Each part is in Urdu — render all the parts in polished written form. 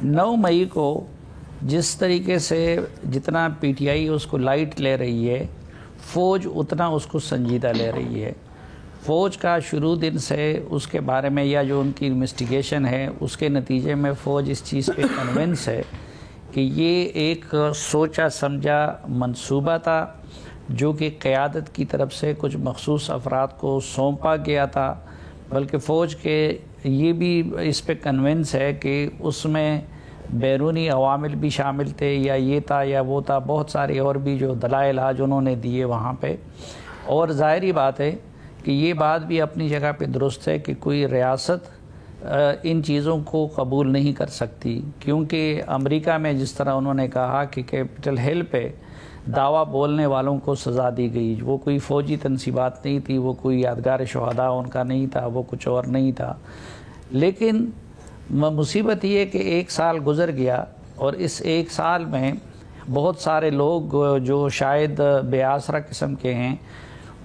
9 مئی کو جس طریقے سے جتنا پی ٹی آئی اس کو لائٹ لے رہی ہے، فوج اتنا اس کو سنجیدہ لے رہی ہے۔ فوج کا شروع دن سے اس کے بارے میں یا جو ان کی انویسٹیگیشن ہے اس کے نتیجے میں فوج اس چیز پہ کنونس ہے کہ یہ ایک سوچا سمجھا منصوبہ تھا جو کہ قیادت کی طرف سے کچھ مخصوص افراد کو سونپا گیا تھا، بلکہ فوج کے یہ بھی اس پہ کنونس ہے کہ اس میں بیرونی عوامل بھی شامل تھے، یا یہ تھا یا وہ تھا، بہت سارے اور بھی جو دلائل آج انہوں نے دیے وہاں پہ۔ اور ظاہری بات ہے کہ یہ بات بھی اپنی جگہ پہ درست ہے کہ کوئی ریاست ان چیزوں کو قبول نہیں کر سکتی، کیونکہ امریکہ میں جس طرح انہوں نے کہا کہ کیپٹل ہل پہ دعویٰ بولنے والوں کو سزا دی گئی، وہ کوئی فوجی تنصیبات نہیں تھی، وہ کوئی یادگار شہداء ان کا نہیں تھا، وہ کچھ اور نہیں تھا۔ لیکن مصیبت یہ کہ 1 سال گزر گیا اور اس 1 سال میں بہت سارے لوگ جو شاید بے آسرا قسم کے ہیں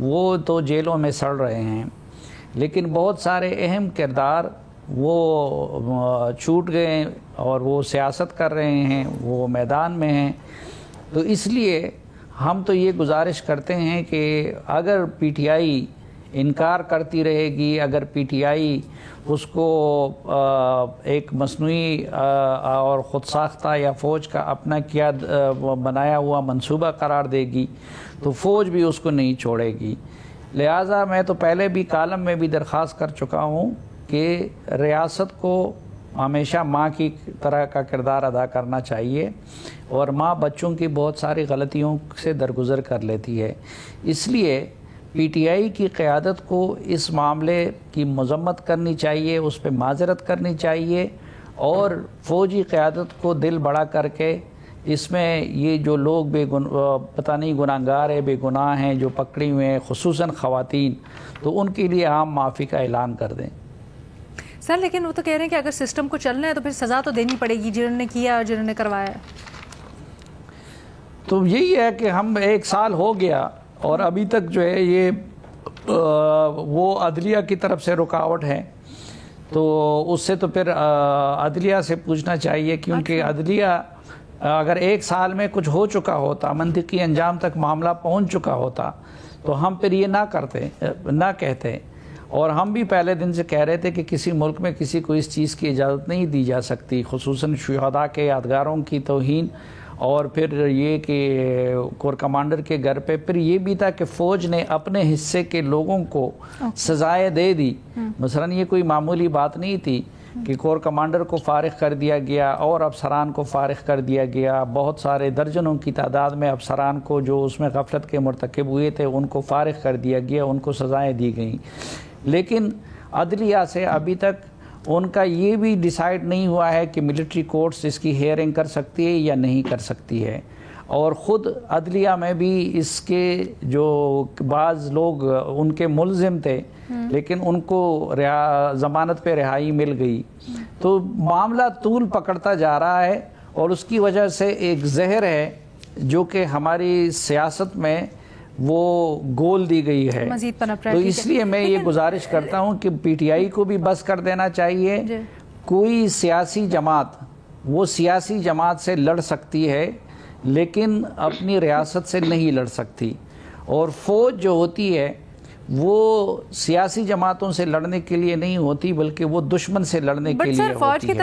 وہ تو جیلوں میں سڑ رہے ہیں، لیکن بہت سارے اہم کردار وہ چھوٹ گئے اور وہ سیاست کر رہے ہیں، وہ میدان میں ہیں۔ تو اس لیے ہم تو یہ گزارش کرتے ہیں کہ اگر پی ٹی آئی انکار کرتی رہے گی، اگر پی ٹی آئی اس کو ایک مصنوعی اور خود ساختہ یا فوج کا اپنا کیا بنایا ہوا منصوبہ قرار دے گی تو فوج بھی اس کو نہیں چھوڑے گی۔ لہٰذا میں تو پہلے بھی کالم میں بھی درخواست کر چکا ہوں کہ ریاست کو ہمیشہ ماں کی طرح کا کردار ادا کرنا چاہیے، اور ماں بچوں کی بہت ساری غلطیوں سے درگزر کر لیتی ہے۔ اس لیے پی ٹی آئی کی قیادت کو اس معاملے کی مذمت کرنی چاہیے، اس پہ معذرت کرنی چاہیے، اور فوجی قیادت کو دل بڑا کر کے اس میں یہ جو لوگ پتہ نہیں گناہگار ہیں، بے گناہ ہیں، جو پکڑی ہوئے ہیں، خصوصاً خواتین، تو ان کے لیے عام معافی کا اعلان کر دیں۔ سر لیکن وہ تو کہہ رہے ہیں کہ اگر سسٹم کو چلنا ہے تو پھر سزا تو دینی پڑے گی جنہوں نے کیا اور جنہوں نے کروایا۔ تو یہی ہے کہ ہم 1 سال ہو گیا اور ابھی تک جو ہے یہ وہ عدلیہ کی طرف سے رکاوٹ ہے، تو اس سے تو پھر عدلیہ سے پوچھنا چاہیے، کیونکہ عدلیہ اگر 1 سال میں کچھ ہو چکا ہوتا، منطقی انجام تک معاملہ پہنچ چکا ہوتا تو ہم پھر یہ نہ کہتے۔ اور ہم بھی پہلے دن سے کہہ رہے تھے کہ کسی ملک میں کسی کو اس چیز کی اجازت نہیں دی جا سکتی، خصوصاً شہداء کے یادگاروں کی توہین، اور پھر یہ کہ کور کمانڈر کے گھر پہ پھر یہ بھی تھا کہ فوج نے اپنے حصے کے لوگوں کو سزائیں دے دی۔ مثلاً یہ کوئی معمولی بات نہیں تھی کہ کور کمانڈر کو فارغ کر دیا گیا اور افسران کو فارغ کر دیا گیا، بہت سارے درجنوں کی تعداد میں افسران کو جو اس میں غفلت کے مرتکب ہوئے تھے ان کو فارغ کر دیا گیا، ان کو سزائیں دی گئیں۔ لیکن عدلیہ سے ابھی تک ان کا یہ بھی ڈیسائیڈ نہیں ہوا ہے کہ ملٹری کورٹس اس کی ہیئرنگ کر سکتی ہے یا نہیں کر سکتی ہے، اور خود عدلیہ میں بھی اس کے جو بعض لوگ ان کے ملزم تھے لیکن ان کو ضمانت پہ رہائی مل گئی۔ تو معاملہ طول پکڑتا جا رہا ہے، اور اس کی وجہ سے ایک زہر ہے جو کہ ہماری سیاست میں وہ گول دی گئی ہے۔ تو اس لیے میں یہ گزارش کرتا ہوں کہ پی ٹی آئی کو بھی بس کر دینا چاہیے۔ کوئی سیاسی جماعت وہ سیاسی جماعت سے لڑ سکتی ہے لیکن اپنی ریاست سے نہیں لڑ سکتی، اور فوج جو ہوتی ہے وہ سیاسی جماعتوں سے لڑنے کے لیے نہیں ہوتی بلکہ وہ دشمن سے لڑنے کے لیے ہوتی ہے۔